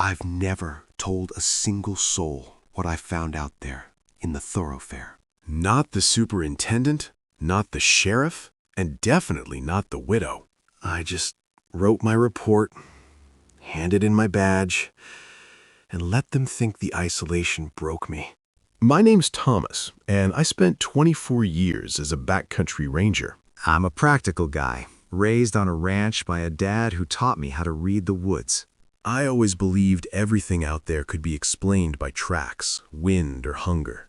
I've never told a single soul what I found out there in the Thorofare. Not the superintendent, not the sheriff, and definitely not the widow. I just wrote my report, handed in my badge, and let them think the isolation broke me. My name's Thomas, and I spent 24 years as a backcountry ranger. I'm a practical guy, raised on a ranch by a dad who taught me how to read the woods. I always believed everything out there could be explained by tracks, wind, or hunger.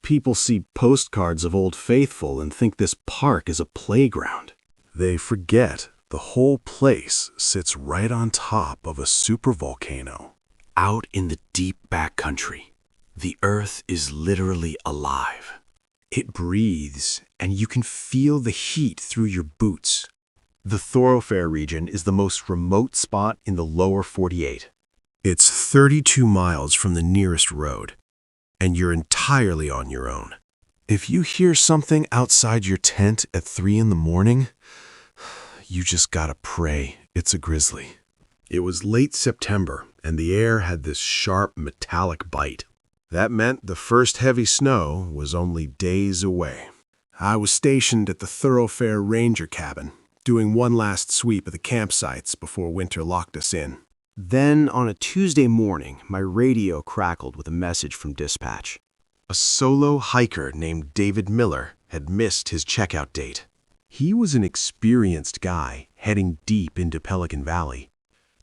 People see postcards of Old Faithful and think this park is a playground. They forget the whole place sits right on top of a supervolcano. Out in the deep backcountry, the earth is literally alive. It breathes, and you can feel the heat through your boots. The Thorofare region is the most remote spot in the lower 48. It's 32 miles from the nearest road, and you're entirely on your own. If you hear something outside your tent at 3 in the morning, you just gotta pray it's a grizzly. It was late September, and the air had this sharp, metallic bite. That meant the first heavy snow was only days away. I was stationed at the Thorofare Ranger cabin, doing one last sweep of the campsites before winter locked us in. Then, on a Tuesday morning, my radio crackled with a message from dispatch. A solo hiker named David Miller had missed his checkout date. He was an experienced guy heading deep into Pelican Valley.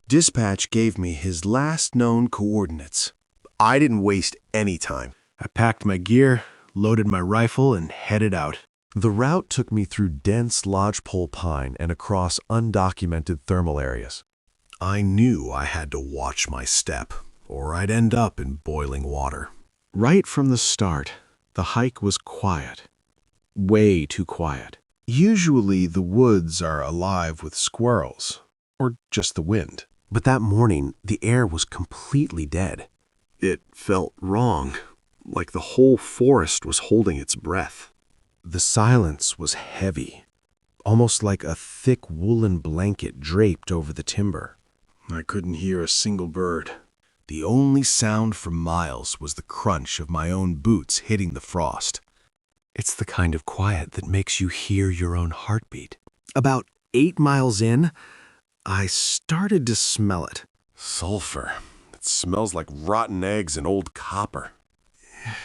Dispatch gave me his last known coordinates. I didn't waste any time. I packed my gear, loaded my rifle, and headed out. The route took me through dense lodgepole pine and across undocumented thermal areas. I knew I had to watch my step, or I'd end up in boiling water. Right from the start, the hike was quiet. Way too quiet. Usually the woods are alive with squirrels, or just the wind. But that morning, the air was completely dead. It felt wrong, like the whole forest was holding its breath. The silence was heavy, almost like a thick woolen blanket draped over the timber. I couldn't hear a single bird. The only sound for miles was the crunch of my own boots hitting the frost. It's the kind of quiet that makes you hear your own heartbeat. About 8 miles in, I started to smell it. Sulfur. It smells like rotten eggs and old copper.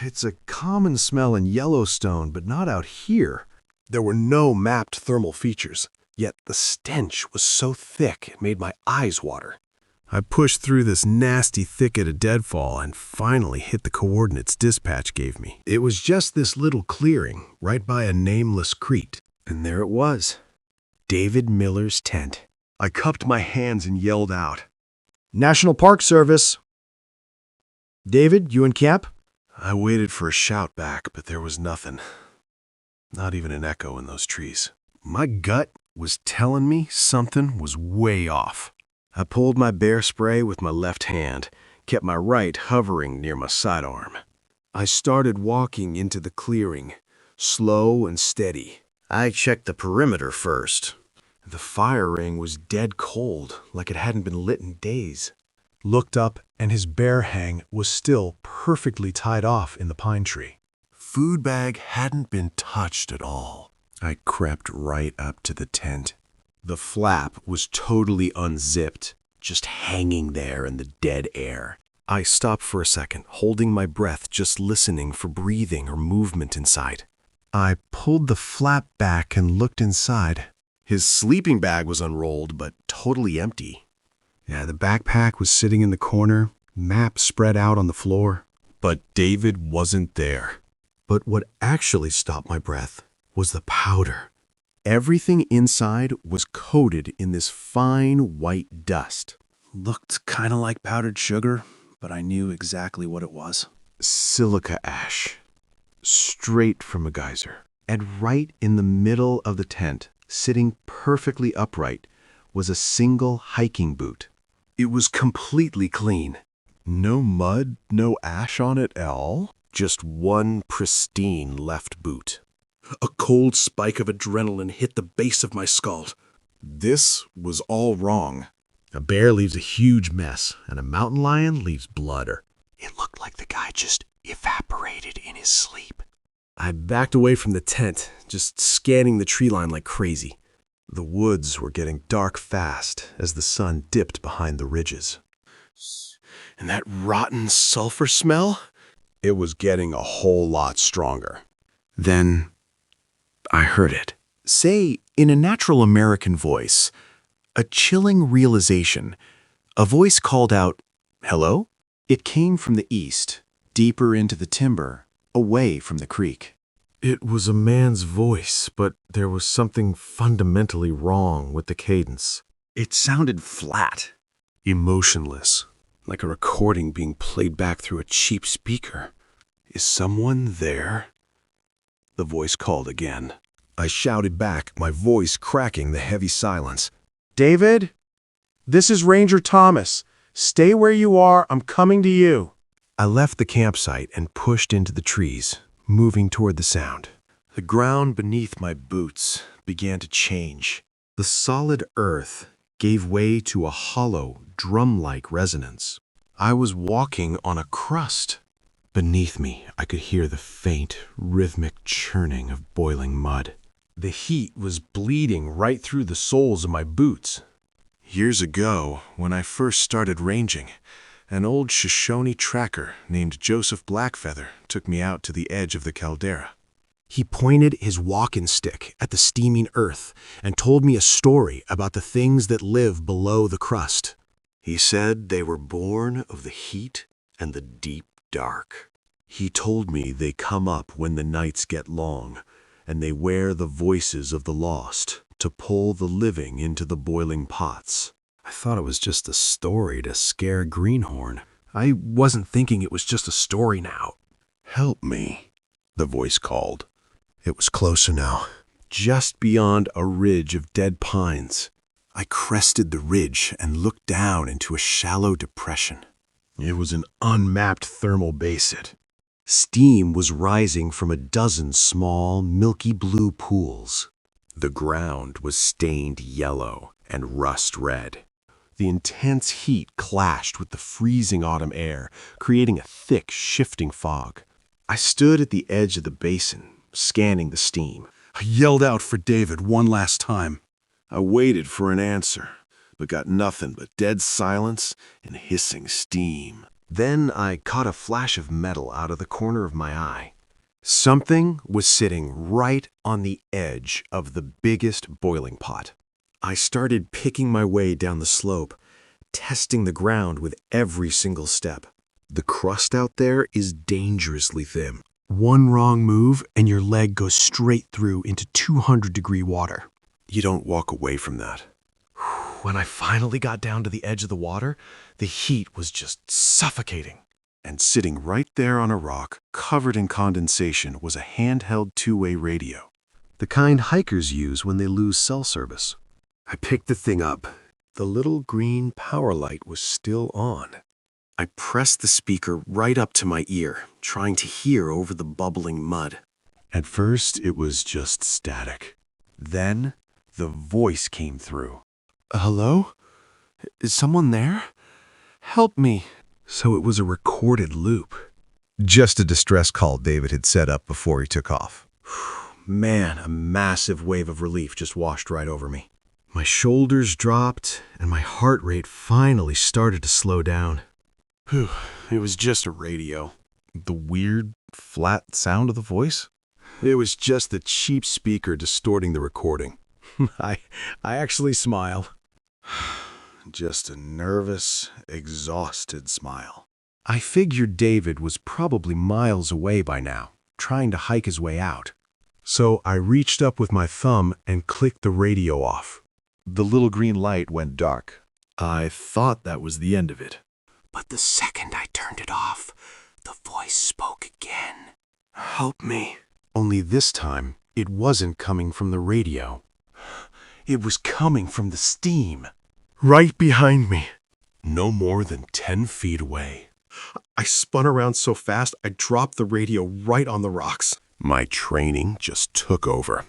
It's a common smell in Yellowstone, but not out here. There were no mapped thermal features, yet the stench was so thick it made my eyes water. I pushed through this nasty thicket of deadfall and finally hit the coordinates dispatch gave me. It was just this little clearing right by a nameless creek, and there it was, David Miller's tent. I cupped my hands and yelled out, "National Park Service! David, you in camp?" I waited for a shout back, but there was nothing. Not even an echo in those trees. My gut was telling me something was way off. I pulled my bear spray with my left hand, kept my right hovering near my sidearm. I started walking into the clearing, slow and steady. I checked the perimeter first. The fire ring was dead cold, like it hadn't been lit in days. Looked up, and his bear hang was still perfectly tied off in the pine tree. Food bag hadn't been touched at all. I crept right up to the tent. The flap was totally unzipped, just hanging there in the dead air. I stopped for a second, holding my breath, just listening for breathing or movement inside. I pulled the flap back and looked inside. His sleeping bag was unrolled, but totally empty. Yeah, the backpack was sitting in the corner, map spread out on the floor. But David wasn't there. But what actually stopped my breath was the powder. Everything inside was coated in this fine white dust. Looked kind of like powdered sugar, but I knew exactly what it was. Silica ash. Straight from a geyser. And right in the middle of the tent, sitting perfectly upright, was a single hiking boot. It was completely clean. No mud, no ash on it at all. Just one pristine left boot. A cold spike of adrenaline hit the base of my skull. This was all wrong. A bear leaves a huge mess, and a mountain lion leaves blood. It looked like the guy just evaporated in his sleep. I backed away from the tent, just scanning the tree line like crazy. The woods were getting dark fast as the sun dipped behind the ridges. And that rotten sulfur smell? It was getting a whole lot stronger. Then I heard it. Say, in a natural American voice, a chilling realization. A voice called out, "Hello?" It came from the east, deeper into the timber, away from the creek. It was a man's voice, but there was something fundamentally wrong with the cadence. It sounded flat. Emotionless, like a recording being played back through a cheap speaker. "Is someone there?" The voice called again. I shouted back, my voice cracking the heavy silence. "David? This is Ranger Thomas. Stay where you are. I'm coming to you." I left the campsite and pushed into the trees, moving toward the sound. The ground beneath my boots began to change. The solid earth gave way to a hollow, drum-like resonance. I was walking on a crust. Beneath me, I could hear the faint, rhythmic churning of boiling mud. The heat was bleeding right through the soles of my boots. Years ago, when I first started ranging, an old Shoshone tracker named Joseph Blackfeather took me out to the edge of the caldera. He pointed his walking stick at the steaming earth and told me a story about the things that live below the crust. He said they were born of the heat and the deep dark. He told me they come up when the nights get long, and they wear the voices of the lost to pull the living into the boiling pots. I thought it was just a story to scare Greenhorn. I wasn't thinking it was just a story now. "Help me," the voice called. It was closer now, just beyond a ridge of dead pines. I crested the ridge and looked down into a shallow depression. It was an unmapped thermal basin. Steam was rising from a dozen small, milky blue pools. The ground was stained yellow and rust red. The intense heat clashed with the freezing autumn air, creating a thick, shifting fog. I stood at the edge of the basin, scanning the steam. I yelled out for David one last time. I waited for an answer, but got nothing but dead silence and hissing steam. Then I caught a flash of metal out of the corner of my eye. Something was sitting right on the edge of the biggest boiling pot. I started picking my way down the slope, testing the ground with every single step. The crust out there is dangerously thin. One wrong move and your leg goes straight through into 200-degree water. You don't walk away from that. When I finally got down to the edge of the water, the heat was just suffocating. And sitting right there on a rock, covered in condensation, was a handheld two-way radio. The kind hikers use when they lose cell service. I picked the thing up. The little green power light was still on. I pressed the speaker right up to my ear, trying to hear over the bubbling mud. At first, it was just static. Then, the voice came through. "Hello? Is someone there? Help me." So it was a recorded loop. Just a distress call David had set up before he took off. Man, a massive wave of relief just washed right over me. My shoulders dropped, and my heart rate finally started to slow down. Whew, it was just a radio. The weird, flat sound of the voice? It was just the cheap speaker distorting the recording. I actually smiled. Just a nervous, exhausted smile. I figured David was probably miles away by now, trying to hike his way out. So I reached up with my thumb and clicked the radio off. The little green light went dark. I thought that was the end of it. But the second I turned it off, the voice spoke again. "Help me." Only this time, it wasn't coming from the radio. It was coming from the steam. Right behind me. No more than 10 feet away. I spun around so fast I dropped the radio right on the rocks. My training just took over.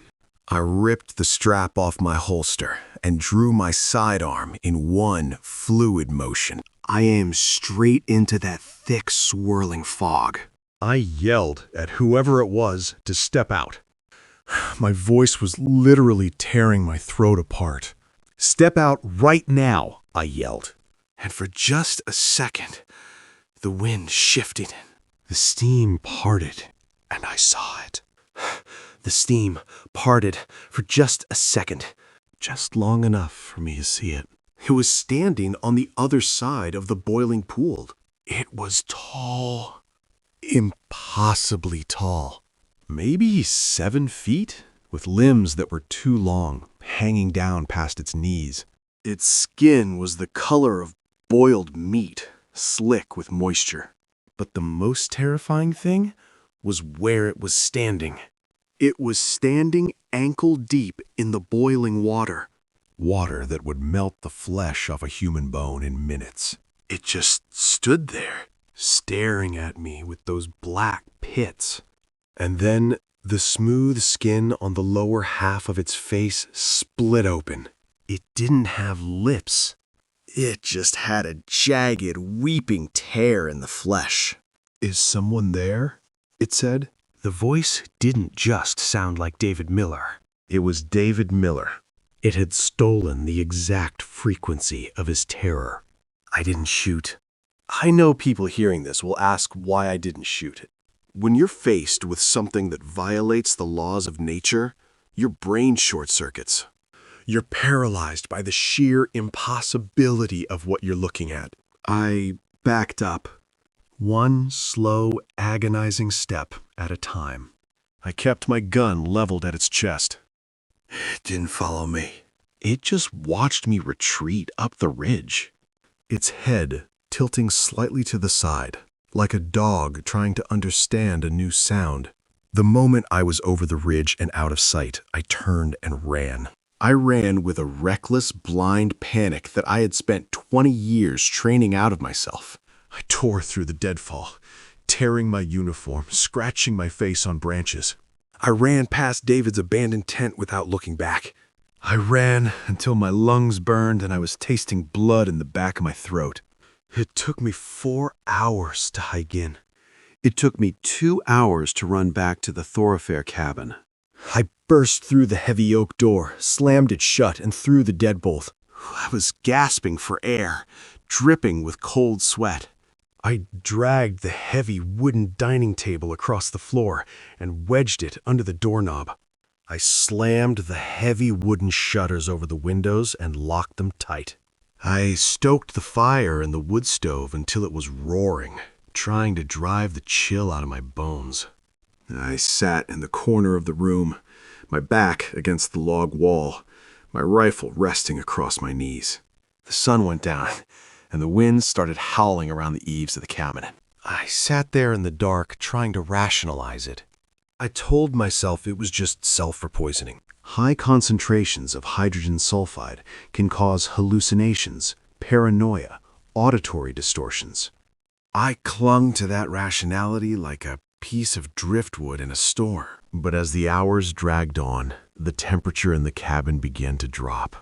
I ripped the strap off my holster and drew my sidearm in one fluid motion. I aimed straight into that thick, swirling fog. I yelled at whoever it was to step out. My voice was literally tearing my throat apart. "Step out right now," I yelled. And for just a second, the wind shifted. The steam parted, and I saw it. The steam parted for just a second, just long enough for me to see it. It was standing on the other side of the boiling pool. It was tall. Impossibly tall. Maybe 7 feet, with limbs that were too long, hanging down past its knees. Its skin was the color of boiled meat, slick with moisture. But the most terrifying thing was where it was standing. It was standing ankle deep in the boiling water. Water that would melt the flesh off a human bone in minutes. It just stood there, staring at me with those black pits. And then the smooth skin on the lower half of its face split open. It didn't have lips. It just had a jagged, weeping tear in the flesh. "Is someone there?" it said. The voice didn't just sound like David Miller. It was David Miller. It had stolen the exact frequency of his terror. I didn't shoot. I know people hearing this will ask why I didn't shoot. When you're faced with something that violates the laws of nature, your brain short-circuits. You're paralyzed by the sheer impossibility of what you're looking at. I backed up. One slow, agonizing step at a time. I kept my gun leveled at its chest. It didn't follow me. It just watched me retreat up the ridge. Its head tilting slightly to the side, like a dog trying to understand a new sound. The moment I was over the ridge and out of sight, I turned and ran. I ran with a reckless, blind panic that I had spent 20 years training out of myself. I tore through the deadfall, tearing my uniform, scratching my face on branches. I ran past David's abandoned tent without looking back. I ran until my lungs burned and I was tasting blood in the back of my throat. It took me 4 hours to hike in. It took me 2 hours to run back to the Thorofare cabin. I burst through the heavy oak door, slammed it shut, and threw the deadbolt. I was gasping for air, dripping with cold sweat. I dragged the heavy wooden dining table across the floor and wedged it under the doorknob. I slammed the heavy wooden shutters over the windows and locked them tight. I stoked the fire in the wood stove until it was roaring, trying to drive the chill out of my bones. I sat in the corner of the room, my back against the log wall, my rifle resting across my knees. The sun went down, and the wind started howling around the eaves of the cabin. I sat there in the dark, trying to rationalize it. I told myself it was just sulfur poisoning. High concentrations of hydrogen sulfide can cause hallucinations, paranoia, auditory distortions. I clung to that rationality like a piece of driftwood in a storm. But as the hours dragged on, the temperature in the cabin began to drop.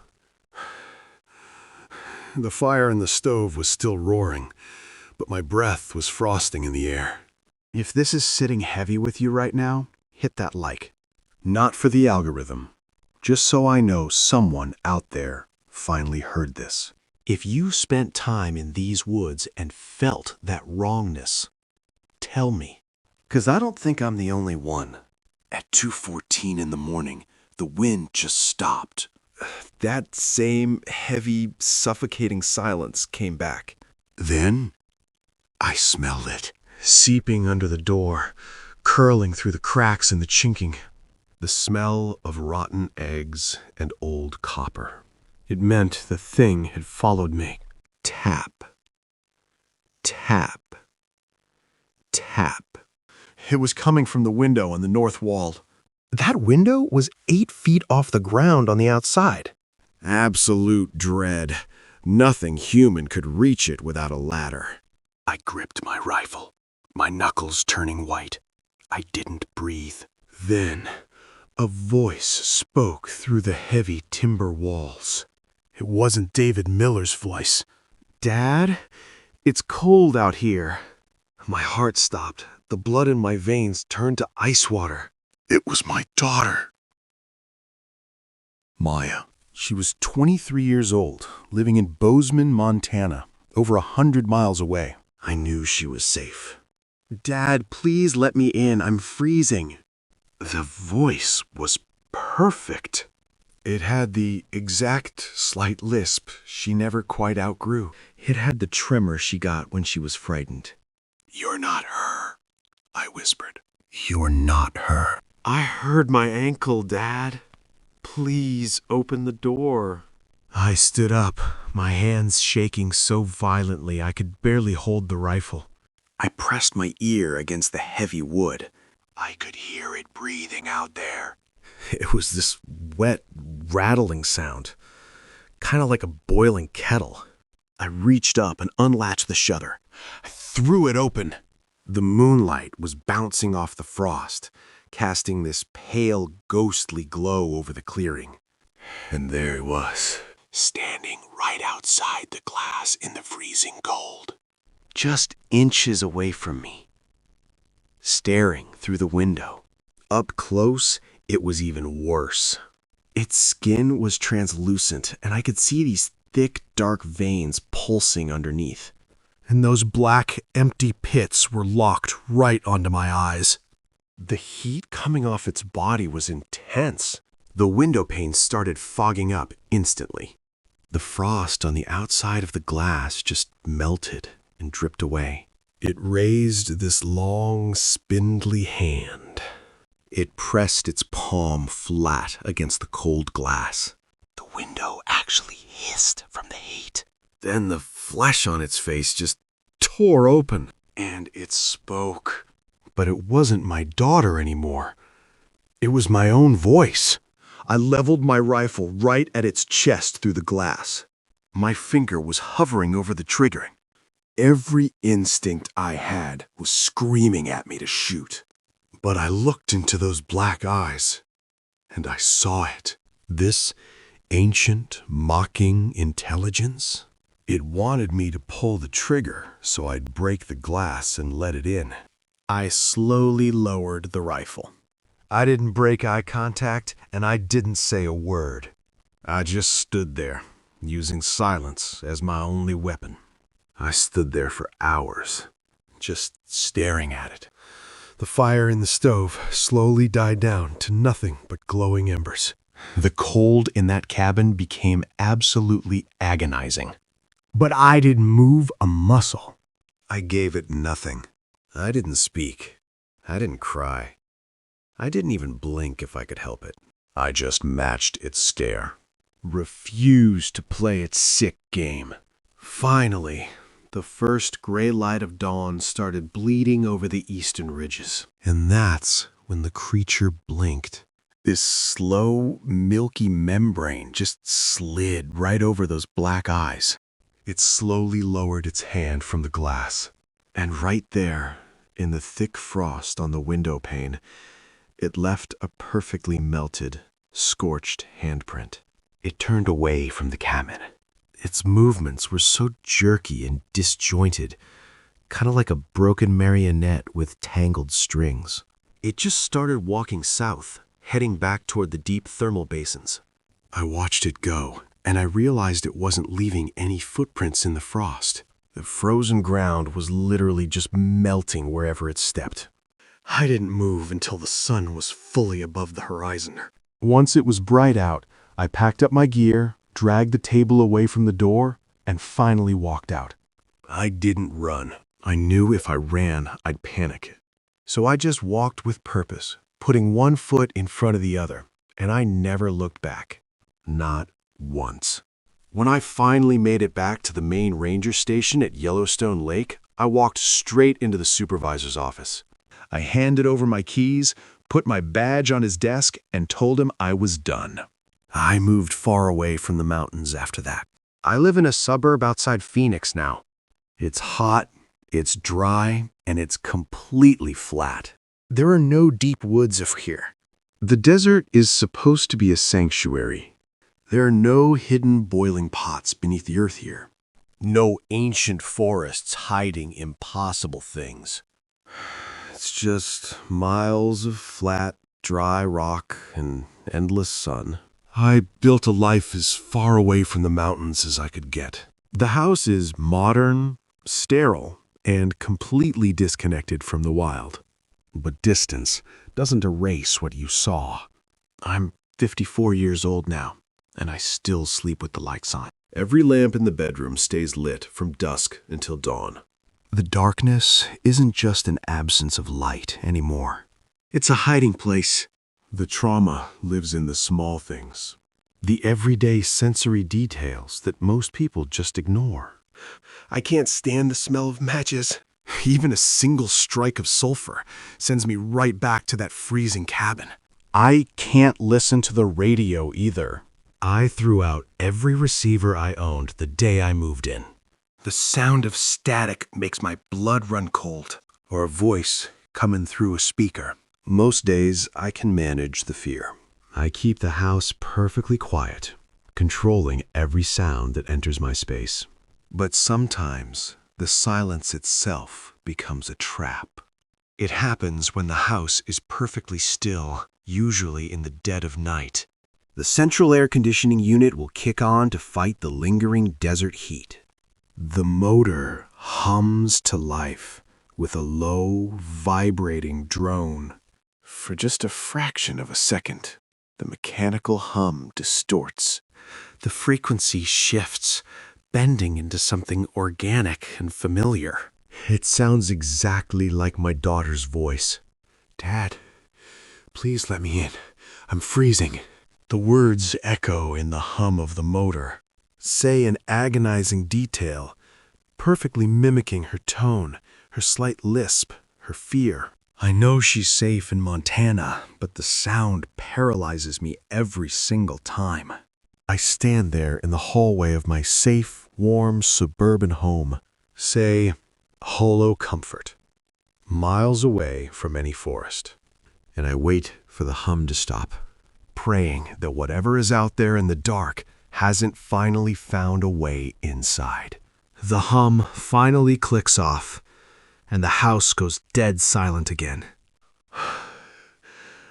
The fire in the stove was still roaring, but my breath was frosting in the air. If this is sitting heavy with you right now, hit that like. Not for the algorithm, just so I know someone out there finally heard this. If you spent time in these woods and felt that wrongness, tell me. 'Cause I don't think I'm the only one. At 2:14 in the morning, the wind just stopped. That same heavy, suffocating silence came back. Then I smelled it. Seeping under the door, curling through the cracks in the chinking. The smell of rotten eggs and old copper. It meant the thing had followed me. Tap. Tap. Tap. It was coming from the window on the north wall. That window was 8 feet off the ground on the outside. Absolute dread. Nothing human could reach it without a ladder. I gripped my rifle, my knuckles turning white. I didn't breathe. Then, A voice spoke through the heavy timber walls. It wasn't David Miller's voice. Dad, it's cold out here. My heart stopped. The blood in my veins turned to ice water. It was my daughter. Maya. She was 23 years old, living in Bozeman, Montana, over 100 miles away. I knew she was safe. Dad, please let me in. I'm freezing. The voice was perfect. It had the exact slight lisp she never quite outgrew. It had the tremor she got when she was frightened. You're not her, I whispered. You're not her. I heard my ankle, Dad. Please open the door. I stood up, my hands shaking so violently I could barely hold the rifle. I pressed my ear against the heavy wood. I could hear it breathing out there. It was this wet, rattling sound, kind of like a boiling kettle. I reached up and unlatched the shutter. I threw it open. The moonlight was bouncing off the frost, casting this pale, ghostly glow over the clearing. And there he was, standing right outside the glass in the freezing cold. Just inches away from me, staring through the window. Up close, it was even worse. Its skin was translucent, and I could see these thick, dark veins pulsing underneath. And those black, empty pits were locked right onto my eyes. The heat coming off its body was intense. The window panes started fogging up instantly. The frost on the outside of the glass just melted and dripped away. It raised this long, spindly hand. It pressed its palm flat against the cold glass. The window actually hissed from the heat. Then the flesh on its face just tore open. And it spoke. But it wasn't my daughter anymore. It was my own voice. I leveled my rifle right at its chest through the glass. My finger was hovering over the trigger. Every instinct I had was screaming at me to shoot. But I looked into those black eyes, and I saw it. This ancient, mocking intelligence. It wanted me to pull the trigger so I'd break the glass and let it in. I slowly lowered the rifle. I didn't break eye contact, and I didn't say a word. I just stood there, using silence as my only weapon. I stood there for hours, just staring at it. The fire in the stove slowly died down to nothing but glowing embers. The cold in that cabin became absolutely agonizing. But I didn't move a muscle. I gave it nothing. I didn't speak. I didn't cry. I didn't even blink if I could help it. I just matched its stare. Refused to play its sick game. Finally, the first gray light of dawn started bleeding over the eastern ridges. And that's when the creature blinked. This slow, milky membrane just slid right over those black eyes. It slowly lowered its hand from the glass. And right there, in the thick frost on the window pane, it left a perfectly melted, scorched handprint. It turned away from the cabin. Its movements were so jerky and disjointed, kind of like a broken marionette with tangled strings. It just started walking south, heading back toward the deep thermal basins. I watched it go, and I realized it wasn't leaving any footprints in the frost. The frozen ground was literally just melting wherever it stepped. I didn't move until the sun was fully above the horizon. Once it was bright out, I packed up my gear, dragged the table away from the door, and finally walked out. I didn't run. I knew if I ran, I'd panic. So I just walked with purpose, putting one foot in front of the other, and I never looked back. Not once. When I finally made it back to the main ranger station at Yellowstone Lake, I walked straight into the supervisor's office. I handed over my keys, put my badge on his desk, and told him I was done. I moved far away from the mountains after that. I live in a suburb outside Phoenix now. It's hot, it's dry, and it's completely flat. There are no deep woods here. The desert is supposed to be a sanctuary. There are no hidden boiling pots beneath the earth here. No ancient forests hiding impossible things. It's just miles of flat, dry rock and endless sun. I built a life as far away from the mountains as I could get. The house is modern, sterile, and completely disconnected from the wild. But distance doesn't erase what you saw. I'm 54 years old now, and I still sleep with the lights on. Every lamp in the bedroom stays lit from dusk until dawn. The darkness isn't just an absence of light anymore. It's a hiding place. The trauma lives in the small things, the everyday sensory details that most people just ignore. I can't stand the smell of matches. Even a single strike of sulfur sends me right back to that freezing cabin. I can't listen to the radio either. I threw out every receiver I owned the day I moved in. The sound of static makes my blood run cold, or a voice coming through a speaker. Most days, I can manage the fear. I keep the house perfectly quiet, controlling every sound that enters my space. But sometimes, the silence itself becomes a trap. It happens when the house is perfectly still, usually in the dead of night. The central air conditioning unit will kick on to fight the lingering desert heat. The motor hums to life with a low, vibrating drone. For just a fraction of a second, the mechanical hum distorts. The frequency shifts, bending into something organic and familiar. It sounds exactly like my daughter's voice. "Dad, please let me in. I'm freezing." The words echo in the hum of the motor, say an agonizing detail, perfectly mimicking her tone, her slight lisp, her fear. I know she's safe in Montana, but the sound paralyzes me every single time. I stand there in the hallway of my safe, warm, suburban home, say, hollow comfort, miles away from any forest. And I wait for the hum to stop, praying that whatever is out there in the dark hasn't finally found a way inside. The hum finally clicks off, and the house goes dead silent again.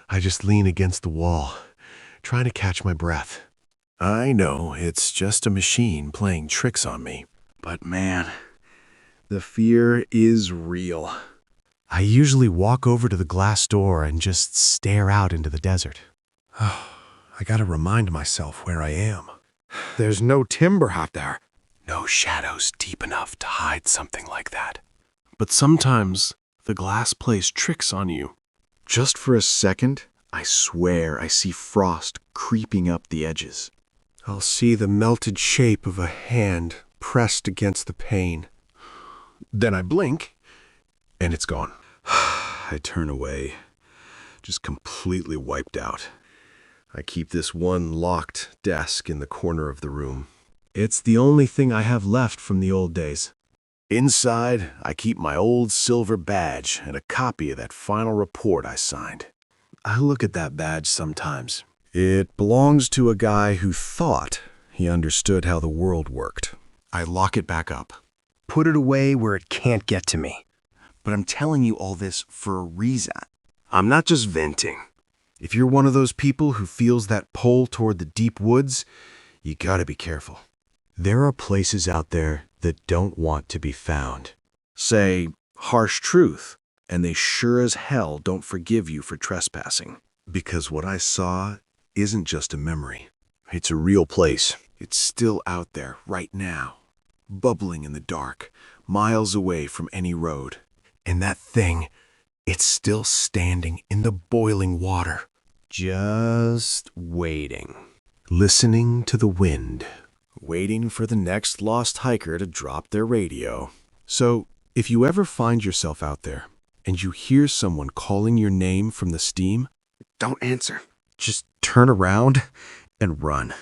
I just lean against the wall, trying to catch my breath. I know it's just a machine playing tricks on me, but man, the fear is real. I usually walk over to the glass door and just stare out into the desert. I gotta remind myself where I am. There's no timber out there. No shadows deep enough to hide something like that. But sometimes the glass plays tricks on you. Just for a second, I swear I see frost creeping up the edges. I'll see the melted shape of a hand pressed against the pane. Then I blink, and it's gone. I turn away, just completely wiped out. I keep this one locked desk in the corner of the room. It's the only thing I have left from the old days. Inside, I keep my old silver badge and a copy of that final report I signed. I look at that badge sometimes. It belongs to a guy who thought he understood how the world worked. I lock it back up. Put it away where it can't get to me. But I'm telling you all this for a reason. I'm not just venting. If you're one of those people who feels that pull toward the deep woods, you gotta be careful. There are places out there that don't want to be found. Say, harsh truth, and they sure as hell don't forgive you for trespassing. Because what I saw isn't just a memory. It's a real place. It's still out there right now, bubbling in the dark, miles away from any road. And that thing, it's still standing in the boiling water, just waiting. Listening to the wind. Waiting for the next lost hiker to drop their radio. So, if you ever find yourself out there, and you hear someone calling your name from the steam, don't answer. Just turn around and run.